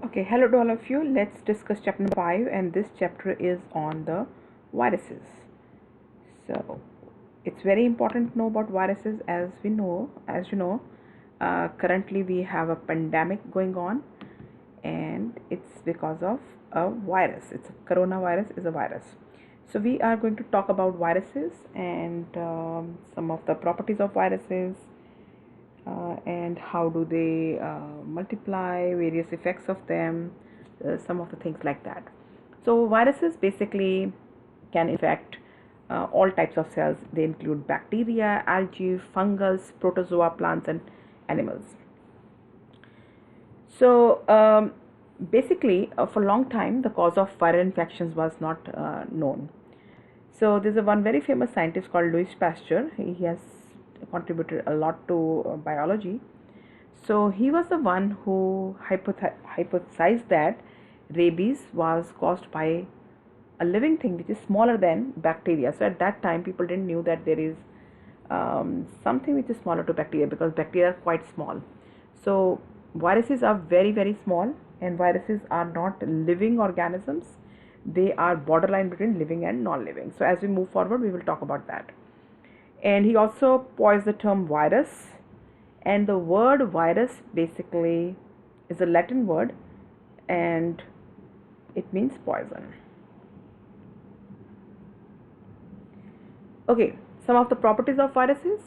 Okay, hello to all of you. Let's discuss chapter number 5, and this chapter is on the viruses. So, it's very important to know about viruses. As you know, currently we have a pandemic going on, and it's because of a virus. It's a coronavirus is a virus. So, we are going to talk about viruses and some of the properties of viruses, and how do they multiply, various effects of them, some of the things like that. So viruses basically can infect all types of cells. They include bacteria, algae, fungus, protozoa, plants, and animals. So basically, for a long time, the cause of viral infections was not known. So there's a one very famous scientist called Louis Pasteur. He has contributed a lot to biology. So he was the one who hypothesized that rabies was caused by a living thing which is smaller than bacteria. So at that time, people didn't knew that there is something which is smaller to bacteria, because bacteria are quite small. So viruses are very small, and viruses are not living organisms. They are borderline between living and non-living. So as we move forward, we will talk about that. And he also poised the term virus, and the word virus basically is a Latin word, and it means poison. Okay, some of the properties of viruses.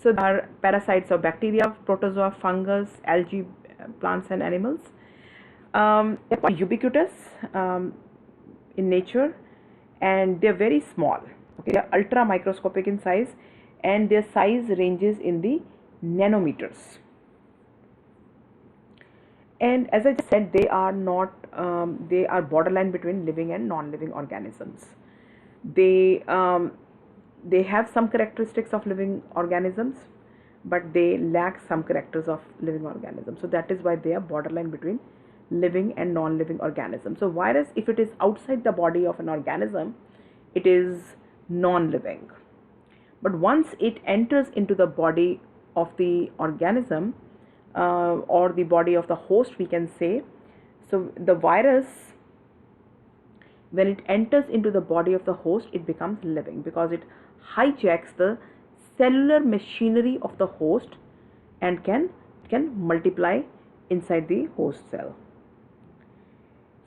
So there are parasites of bacteria, protozoa, fungus, algae, plants and animals. They're quite ubiquitous in nature, and they're very small. Okay, they're ultra microscopic in size, and their size ranges in the nanometers. And as I said, they are not they are borderline between living and non-living organisms. They have some characteristics of living organisms, but they lack some characters of living organisms. So that is why they are borderline between living and non-living organisms. So virus, if it is outside the body of an organism, it is non-living. But once it enters into the body of the organism, or the body of the host, we can say, so the virus, when it enters into the body of the host, it becomes living, because it hijacks the cellular machinery of the host and can multiply inside the host cell.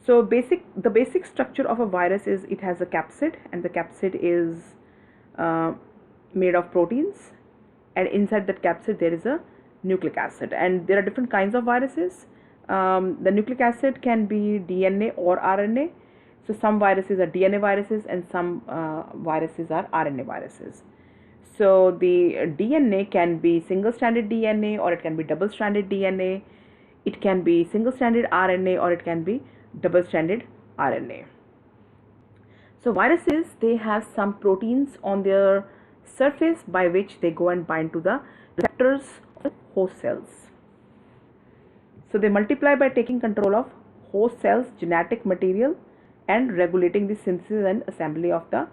So the basic structure of a virus is it has a capsid, and the capsid is made of proteins, and inside that capsid there is a nucleic acid. And there are different kinds of viruses. The nucleic acid can be DNA or RNA. So some viruses are DNA viruses, and some viruses are RNA viruses. So the DNA can be single-stranded DNA, or it can be double-stranded DNA. It can be single-stranded RNA, or it can be double-stranded RNA. So viruses, they have some proteins on their surface by which they go and bind to the receptors of host cells. So they multiply by taking control of host cells' genetic material and regulating the synthesis and assembly of the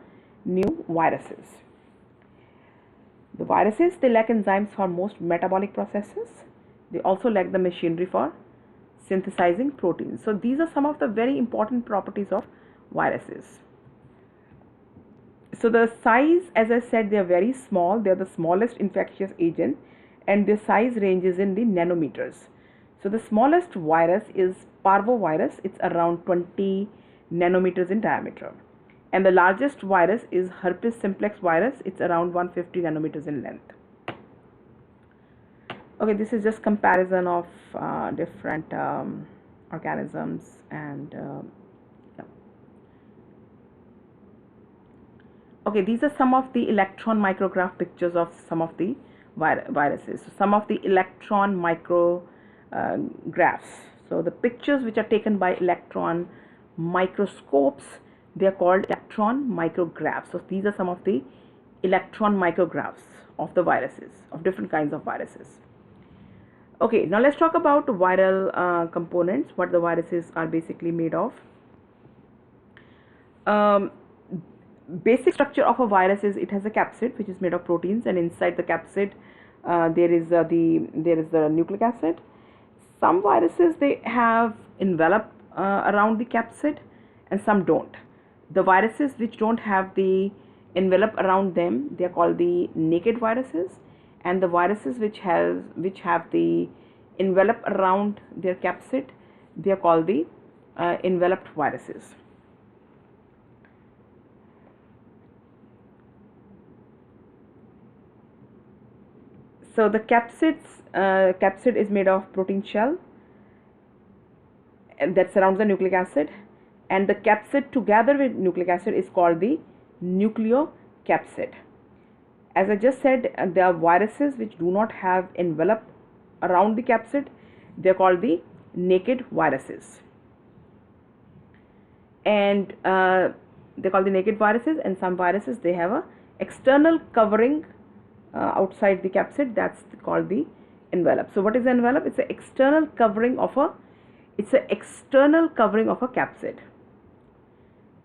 new viruses. The viruses, they lack enzymes for most metabolic processes. They also lack the machinery for synthesizing proteins. So these are some of the very important properties of viruses. So the size, as I said, they are very small. They are the smallest infectious agent, and their size ranges in the nanometers. So the smallest virus is parvovirus. It's around 20 nanometers in diameter, and the largest virus is herpes simplex virus. It's around 150 nanometers in length. Okay, this is just comparison of different organisms, and okay, these are some of the electron micrograph pictures of some of the viruses. So some of the electron micrographs. So the pictures which are taken by electron microscopes, they are called electron micrographs. So these are some of the electron micrographs of the viruses, of different kinds of viruses. Okay, now let's talk about viral components, what the viruses are basically made of. Basic structure of a virus is it has a capsid which is made of proteins, and inside the capsid there is the nucleic acid. Some viruses, they have envelop around the capsid, and some don't. The viruses which don't have the envelope around them, they are called the naked viruses, and the viruses which have the envelope around their capsid, they are called the enveloped viruses. So the capsid is made of protein shell that surrounds the nucleic acid, and the capsid together with nucleic acid is called the nucleocapsid. As I just said, there are viruses which do not have envelope around the capsid. They are called the naked viruses, and they call the naked viruses. And some viruses, they have a external covering outside the capsid, that's called the envelope. So what is the envelope? It's an external covering of a capsid,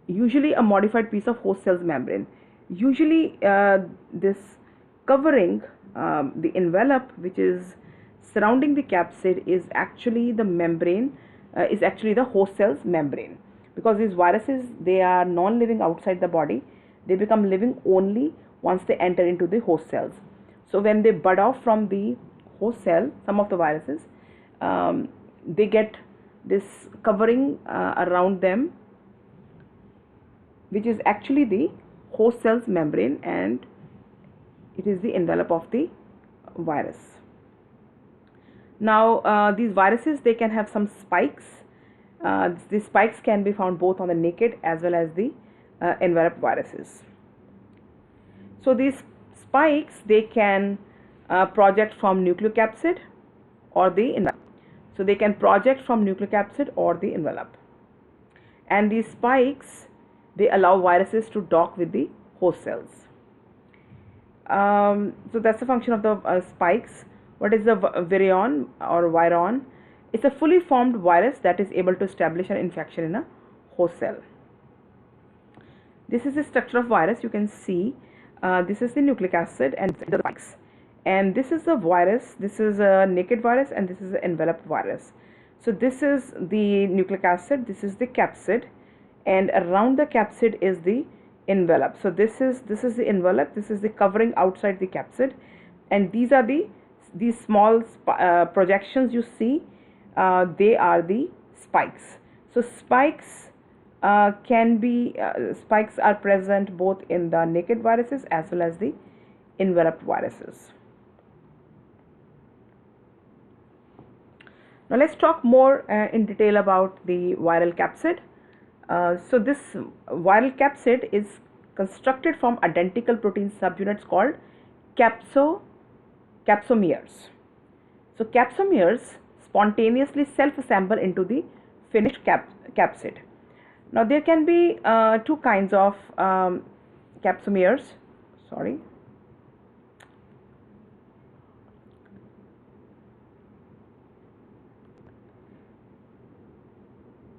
usually a modified piece of host cell's membrane. Usually this covering, the envelope which is surrounding the capsid, is actually the membrane, is actually the host cell's membrane, because these viruses, they are non-living outside the body. They become living only once they enter into the host cells. So when they bud off from the host cell, some of the viruses, they get this covering around them, which is actually the host cell's membrane, and it is the envelope of the virus. Now these viruses, they can have some spikes. These spikes can be found both on the naked as well as the enveloped viruses. So these spikes, they can project from nucleocapsid or the envelope. So they can project from nucleocapsid or the envelope, and these spikes, they allow viruses to dock with the host cells. So that's the function of the spikes. What is the virion or viron? It's a fully formed virus that is able to establish an infection in a host cell. This is the structure of virus. You can see this is the nucleic acid and the spikes, and this is the virus. This is a naked virus, and this is an enveloped virus. So this is the nucleic acid, this is the capsid, and around the capsid is the envelope. So this is the envelope, this is the covering outside the capsid, and these are these small projections you see, they are the spikes. So spikes spikes are present both in the naked viruses as well as the enveloped viruses. Now let's talk more in detail about the viral capsid. So this viral capsid is constructed from identical protein subunits called capsomeres. So capsomeres spontaneously self-assemble into the finished capsid. Now there can be two kinds of capsomeres. Sorry.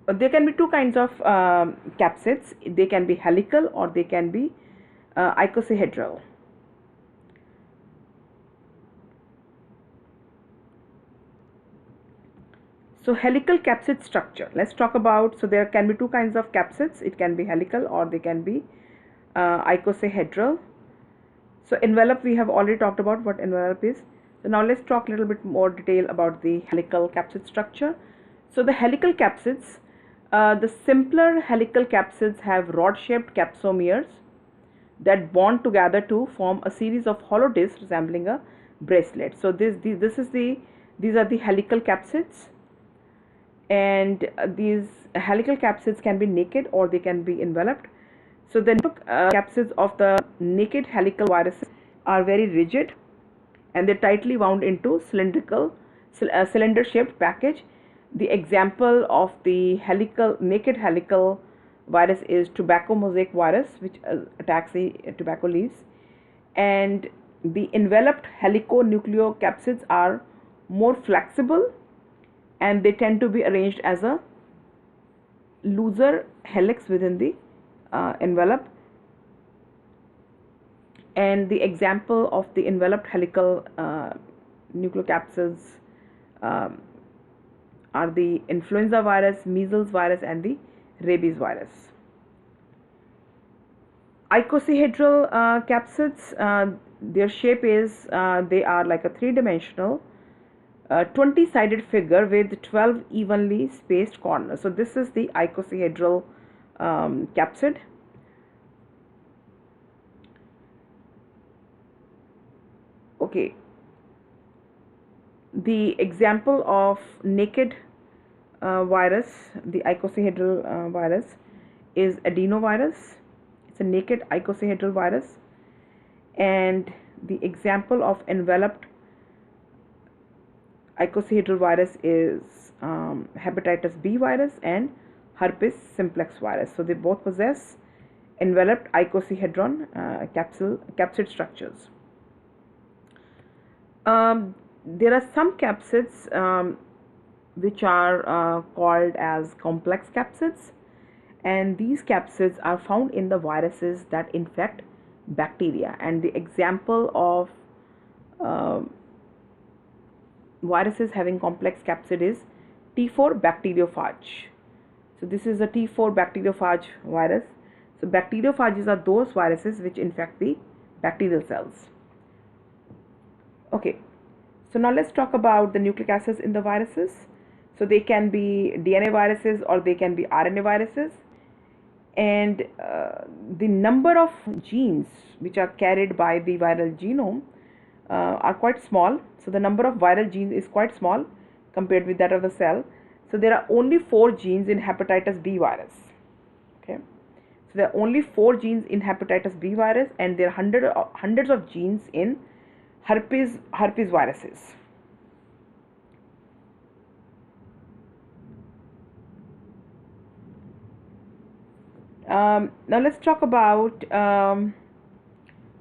There can be two kinds of capsids. They can be helical or they can be icosahedral. So helical capsid structure, let's talk about. So there can be two kinds of capsids. It can be helical or they can be icosahedral. So envelope, we have already talked about what envelope is. So now let's talk a little bit more detail about the helical capsid structure. So the helical capsids, the simpler helical capsids have rod-shaped capsomeres that bond together to form a series of hollow discs resembling a bracelet. So these are the helical capsids, and these helical capsids can be naked or they can be enveloped. So the capsids of the naked helical viruses are very rigid and they're tightly wound into cylinder shaped package. The example of the naked helical virus is tobacco mosaic virus, which attacks the tobacco leaves, and the enveloped heliconucleocapsids are more flexible and they tend to be arranged as a looser helix within the envelope. And the example of the enveloped helical nucleocapsids are the influenza virus, measles virus, and the rabies virus. Icosahedral capsids, their shape is, they are like a three-dimensional 20-sided figure with 12 evenly spaced corners. So this is the icosahedral capsid. Okay, the example of naked virus, the icosahedral virus, is adenovirus. It's a naked icosahedral virus. And the example of enveloped icosahedral virus is hepatitis B virus and herpes simplex virus. So they both possess enveloped icosahedron capsid structures. There are some capsids which are called as complex capsids, and these capsids are found in the viruses that infect bacteria. And the example of viruses having complex capsid is T4 bacteriophage. So this is a T4 bacteriophage virus. So bacteriophages are those viruses which infect the bacterial cells. Okay, so now let's talk about the nucleic acids in the viruses. So they can be DNA viruses or they can be RNA viruses. And the number of genes which are carried by the viral genome are quite small. So the number of viral genes is quite small compared with that of the cell. So there are only 4 genes in hepatitis B virus. Okay, so there are only 4 genes in hepatitis B virus, and there are hundreds of genes in herpes viruses. Now let's talk about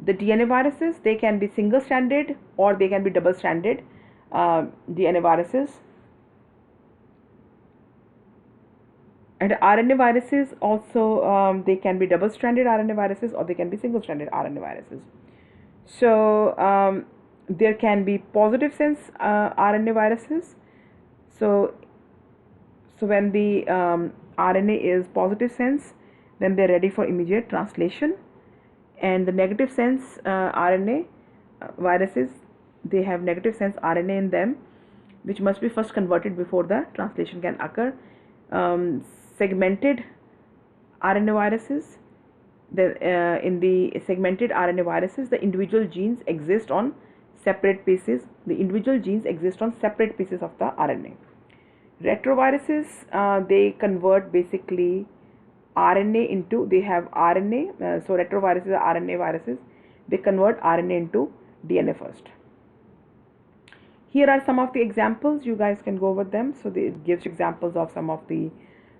the DNA viruses. They can be single-stranded or they can be double-stranded DNA viruses. And RNA viruses also, they can be double-stranded RNA viruses or they can be single-stranded RNA viruses. So there can be positive sense RNA viruses. So when the RNA is positive sense, then they're ready for immediate translation. And the negative sense RNA viruses, they have negative sense RNA in them, which must be first converted before the translation can occur. Segmented RNA viruses, in the segmented RNA viruses, the individual genes exist on separate pieces. The individual genes exist on separate pieces of the RNA. Retroviruses, they convert basically RNA into, they have RNA, so retroviruses are RNA viruses. They convert RNA into DNA first. Here are some of the examples, you guys can go over them. So it gives examples of some of the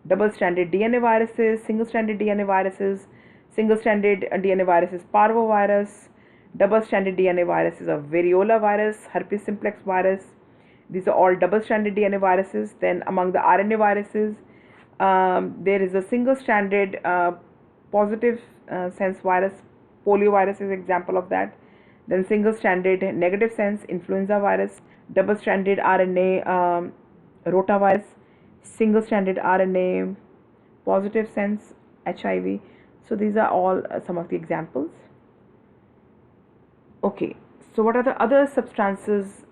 double-stranded DNA viruses, single-stranded DNA viruses. Single-stranded DNA virus is parvovirus. Double-stranded DNA virus is a variola virus, herpes simplex virus. These are all double-stranded DNA viruses. Then among the RNA viruses, there is a single-stranded positive sense virus, poliovirus is an example of that. Then single-stranded negative sense influenza virus, double-stranded RNA rotavirus, single-stranded RNA positive sense HIV. So these are all some of the examples. Okay, so what are the other substances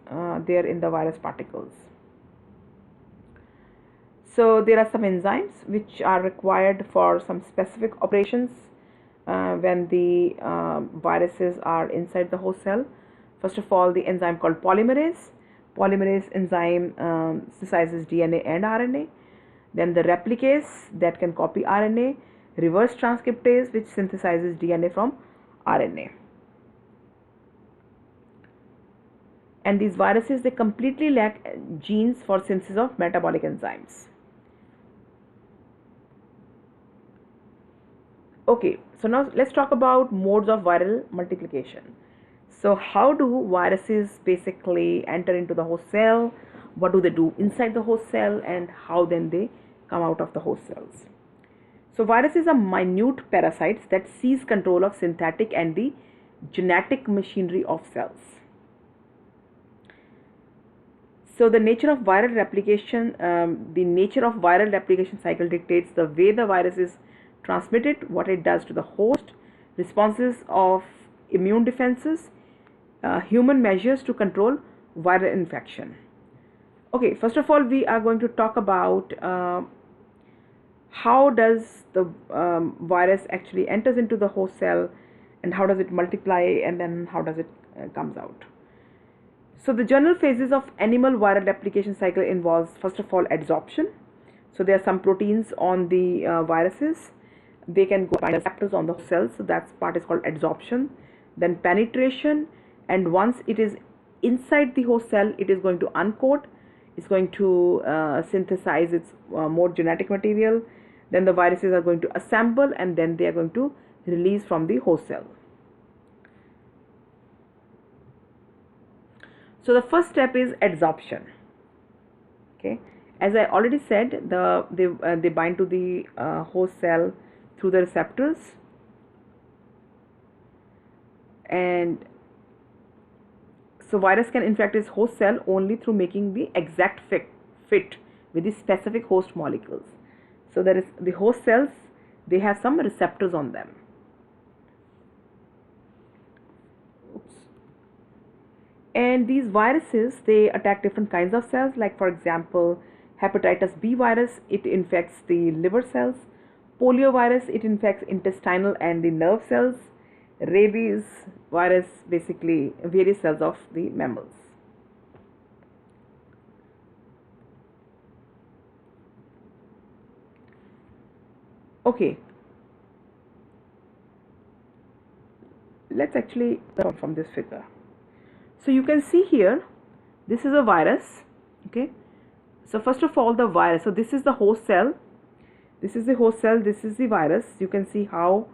there in the virus particles? So there are some enzymes which are required for some specific operations when the viruses are inside the host cell. First of all, the enzyme called polymerase. Polymerase enzyme synthesizes DNA and RNA. Then the replicase that can copy RNA. Reverse transcriptase, which synthesizes DNA from RNA. And these viruses, they completely lack genes for synthesis of metabolic enzymes. Okay, so now let's talk about modes of viral multiplication. So how do viruses basically enter into the host cell? What do they do inside the host cell, and how then they come out of the host cells? So viruses are minute parasites that seize control of synthetic and the genetic machinery of cells. So the nature of viral replication, the nature of viral replication cycle dictates the way the virus is transmitted, what it does to the host, responses of immune defenses, human measures to control viral infection. Okay, first of all, we are going to talk about how does the virus actually enters into the host cell, and how does it multiply, and then how does it comes out. So the general phases of animal viral replication cycle involves, first of all, adsorption. So there are some proteins on the viruses. They can go find receptors on the cells. So that part is called adsorption. Then penetration, and once it is inside the host cell, it is going to uncoat. It's going to synthesize its more genetic material. Then the viruses are going to assemble, and then they are going to release from the host cell. So the first step is adsorption. Okay, as I already said, they bind to the host cell through the receptors, and so virus can infect its host cell only through making the exact fit with the specific host molecules. So there is the host cells, they have some receptors on them. And these viruses, they attack different kinds of cells, like for example, hepatitis B virus, it infects the liver cells. Polio virus, it infects intestinal and the nerve cells. Rabies virus, basically various cells of the mammals. Okay, let's actually learn from this figure. So you can see here, this is a virus. Okay, so first of all, the virus, so this is the host cell, this is the host cell, this is the virus. You can see how,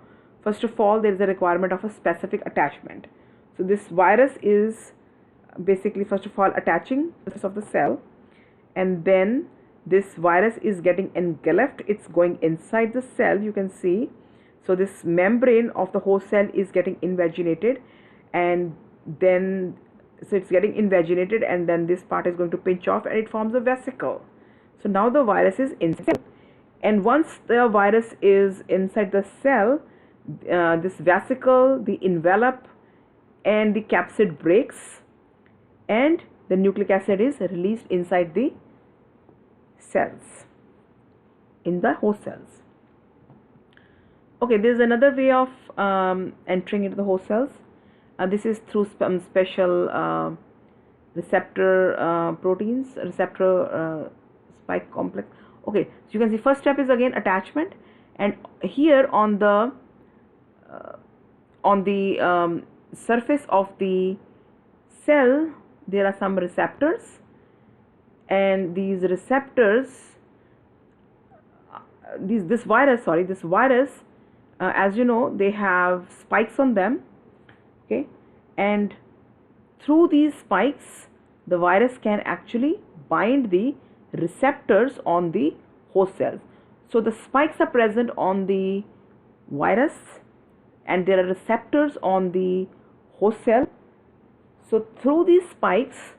first of all, there is a requirement of a specific attachment. So this virus is basically, first of all, attaching the surface of the cell, and then this virus is getting engulfed, it's going inside the cell, you can see. So this membrane of the host cell is getting invaginated, and then so it's getting invaginated, and then this part is going to pinch off, and it forms a vesicle. So now the virus is inside the cell, and once the virus is inside the cell, this vesicle, the envelope and the capsid breaks, and the nucleic acid is released inside the cells, in the host cells. Okay, there is another way of entering into the host cells. This is through some special receptor proteins, receptor spike complex. Okay, so you can see first step is again attachment, and here on the surface of the cell there are some receptors, and these receptors, this virus, as you know, they have spikes on them. Okay, and through these spikes the virus can actually bind the receptors on the host cells. So the spikes are present on the virus, and there are receptors on the host cell. So through these spikes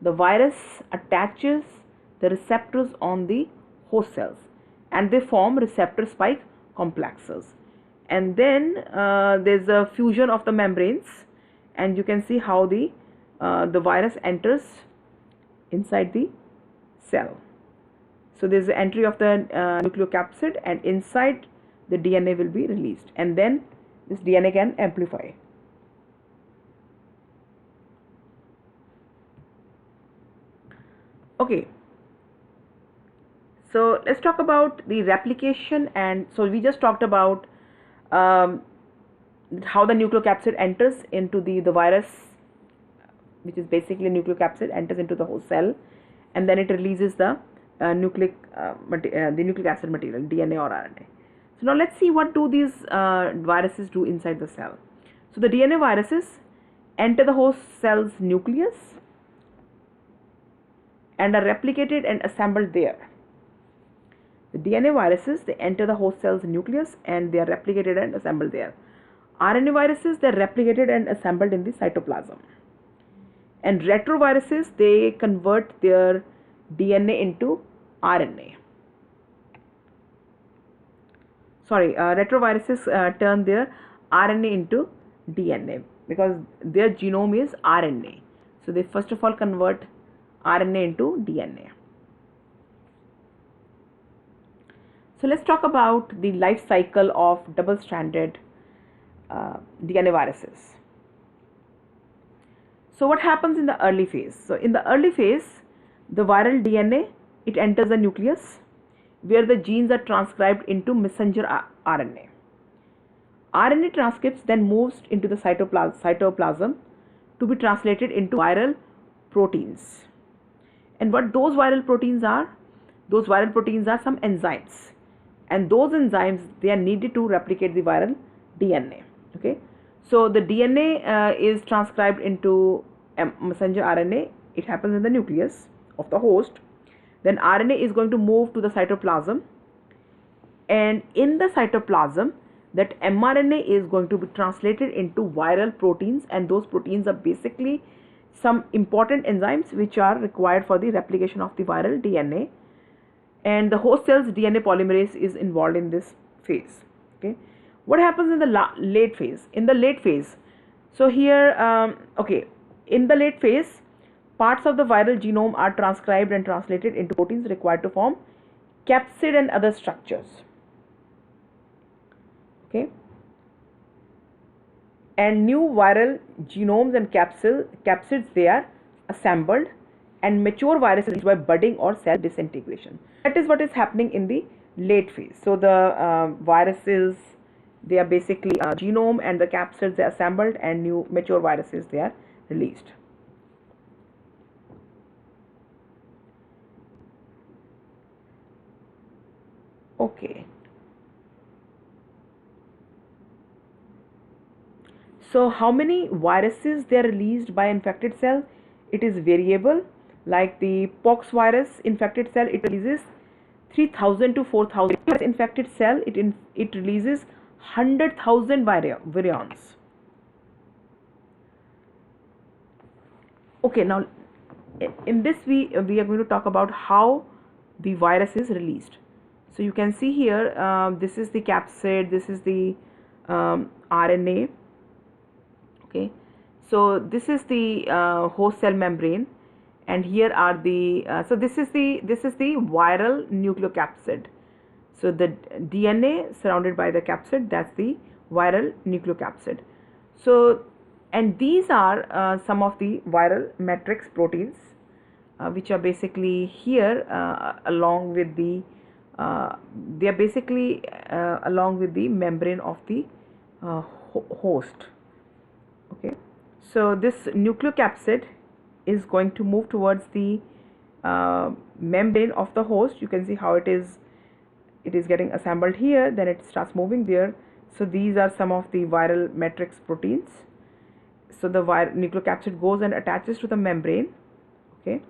the virus attaches the receptors on the host cells, and they form receptor spike complexes. And then there's a fusion of the membranes, and you can see how the virus enters inside the cell. So there's the entry of the nucleocapsid, and inside the DNA will be released, and then this DNA can amplify. Okay, so let's talk about the replication. And so we just talked about how the nucleocapsid enters into the virus, which is basically a nucleocapsid, enters into the host cell, and then it releases the nucleic acid material, DNA or RNA. So now let's see what do these viruses do inside the cell. So the DNA viruses enter the host cell's nucleus and are replicated and assembled there. The DNA viruses, they enter the host cell's nucleus and they are replicated and assembled there. RNA viruses, they are replicated and assembled in the cytoplasm. And retroviruses, they convert their DNA into RNA. Sorry, retroviruses turn their RNA into DNA because their genome is RNA. So they first of all convert RNA into DNA. So let's talk about the life cycle of double-stranded DNA viruses. So what happens in the early phase? So in the early phase, the viral DNA, it enters the nucleus where the genes are transcribed into messenger RNA. RNA transcripts then moves into the cytoplasm to be translated into viral proteins. And what those viral proteins are? Those viral proteins are some enzymes. And those enzymes, they are needed to replicate the viral DNA. Okay. So the DNA is transcribed into messenger RNA. It happens in the nucleus of the host. Then RNA is going to move to the cytoplasm. And in the cytoplasm, that mRNA is going to be translated into viral proteins, and those proteins are basically some important enzymes which are required for the replication of the viral DNA. And the host cell's DNA polymerase is involved in this phase. Okay, what happens in the late phase? In the late phase, so here, in the late phase, parts of the viral genome are transcribed and translated into proteins required to form capsid and other structures. Okay, and new viral genomes and capsids, they are assembled, and mature viruses by budding or cell disintegration. That is what is happening in the late phase. So the viruses, they are basically genome and the capsids, they are assembled, and new mature viruses, they are released. Okay. So how many viruses they are released by infected cell? It is variable. Like the pox virus infected cell, it releases 3000 to 4000. Infected cell, it releases 100,000 virions. Okay, now in this we are going to talk about how the virus is released. So you can see here, this is the capsid, this is the RNA. Okay, so this is the host cell membrane, and here are the so this is the viral nucleocapsid. So the DNA surrounded by the capsid, that's the viral nucleocapsid. So, and these are some of the viral matrix proteins which are basically here along with the they are basically along with the membrane of the host. Okay, so this nucleocapsid is going to move towards the membrane of the host. You can see how it is getting assembled here, then it starts moving there. So these are some of the viral matrix proteins. So the nucleocapsid goes and attaches to the membrane. Okay,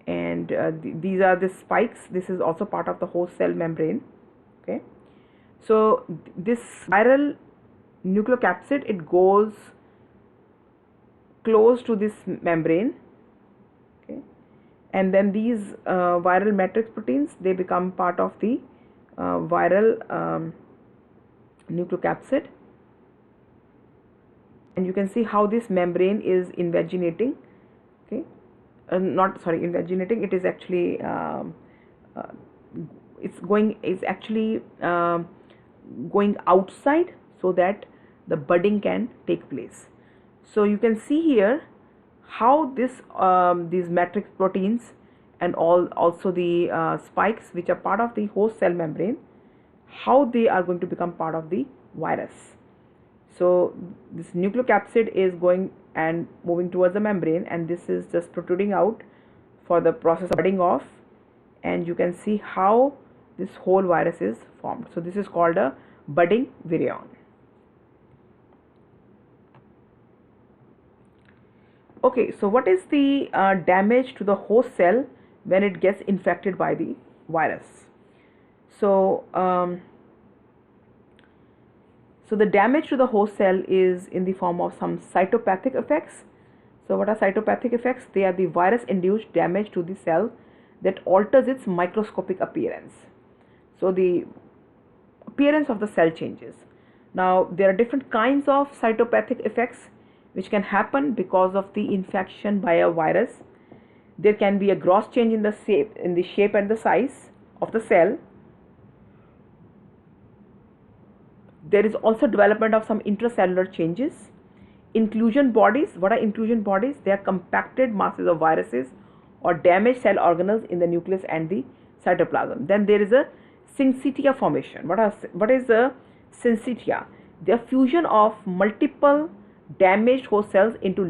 and these are the spikes. This is also part of the host cell membrane. Okay, so this viral nucleocapsid, it goes close to this membrane. Okay, and then these viral matrix proteins, they become part of the viral nucleocapsid, and you can see how this membrane is invaginating. Okay, not sorry, invaginating, it is actually it's actually going outside so that the budding can take place. So you can see here how this these matrix proteins and also the spikes which are part of the host cell membrane, how they are going to become part of the virus. So this nucleocapsid is going and moving towards the membrane, and this is just protruding out for the process of budding off, and you can see how this whole virus is formed. So this is called a budding virion. Okay, so what is the damage to the host cell when it gets infected by the virus? So so the damage to the host cell is in the form of some cytopathic effects. So what are cytopathic effects? They are the virus induced damage to the cell that alters its microscopic appearance. So the appearance of the cell changes. Now there are different kinds of cytopathic effects which can happen because of the infection by a virus. There can be a gross change in the shape and the size of the cell. There is also development of some intracellular changes. Inclusion bodies. What are inclusion bodies? They are compacted masses of viruses or damaged cell organelles in the nucleus and the cytoplasm. Then there is a syncytia formation. What is a syncytia? The fusion of multiple damaged host cells into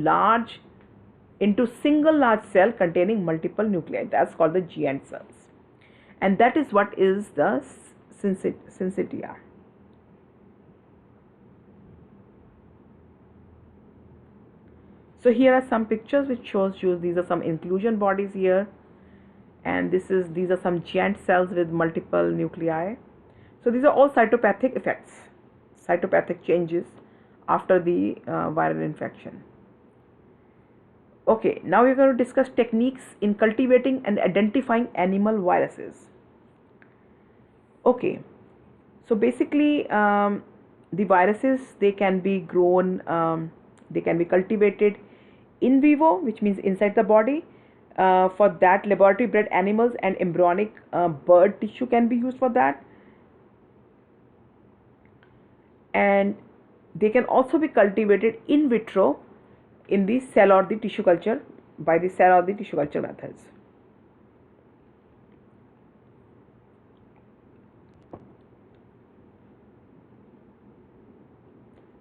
single large cell containing multiple nuclei. That's called the giant cells, and that is what is the syncytia. So here are some pictures which shows you these are some inclusion bodies here, and these are some giant cells with multiple nuclei. So these are all cytopathic effects, cytopathic changes after the viral infection. Okay, now we're going to discuss techniques in cultivating and identifying animal viruses. Okay, so basically the viruses, they can be grown, they can be cultivated in vivo, which means inside the body. For that, laboratory bred animals and embryonic bird tissue can be used for that. And they can also be cultivated in vitro in the cell or the tissue culture, by the cell or the tissue culture methods.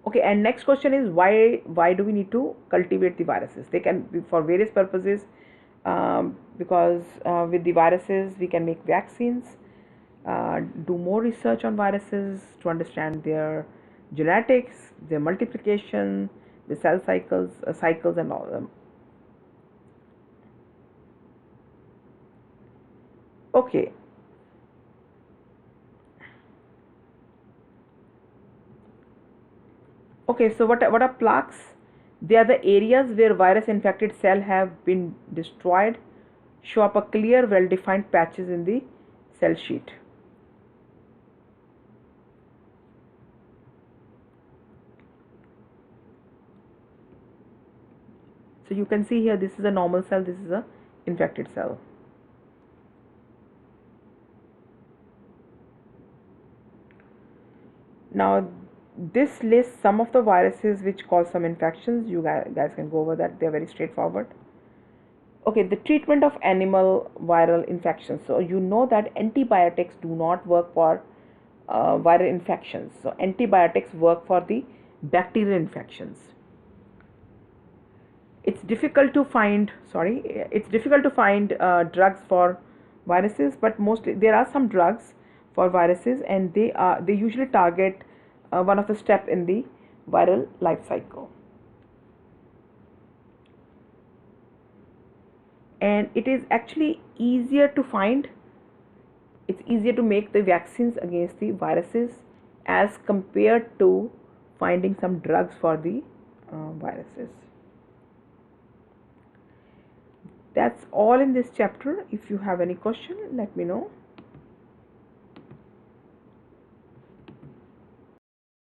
Okay, and next question is why do we need to cultivate the viruses? They can be for various purposes, because with the viruses we can make vaccines, do more research on viruses to understand their genetics, their multiplication, the cell cycles and all of them. Okay. Okay, so what are plaques? They are the areas where virus infected cells have been destroyed, show up a clear, well defined patches in the cell sheet. So you can see here, this is a normal cell, this is a infected cell. Now this lists some of the viruses which cause some infections. You guys can go over that, they are very straightforward. Okay, the treatment of animal viral infections. So you know that antibiotics do not work for viral infections. So antibiotics work for the bacterial infections. It's difficult to find drugs for viruses, but mostly there are some drugs for viruses, and they usually target one of the steps in the viral life cycle. And it is actually easier to find, it's easier to make the vaccines against the viruses as compared to finding some drugs for the viruses. That's all in this chapter. If you have any question, let me know.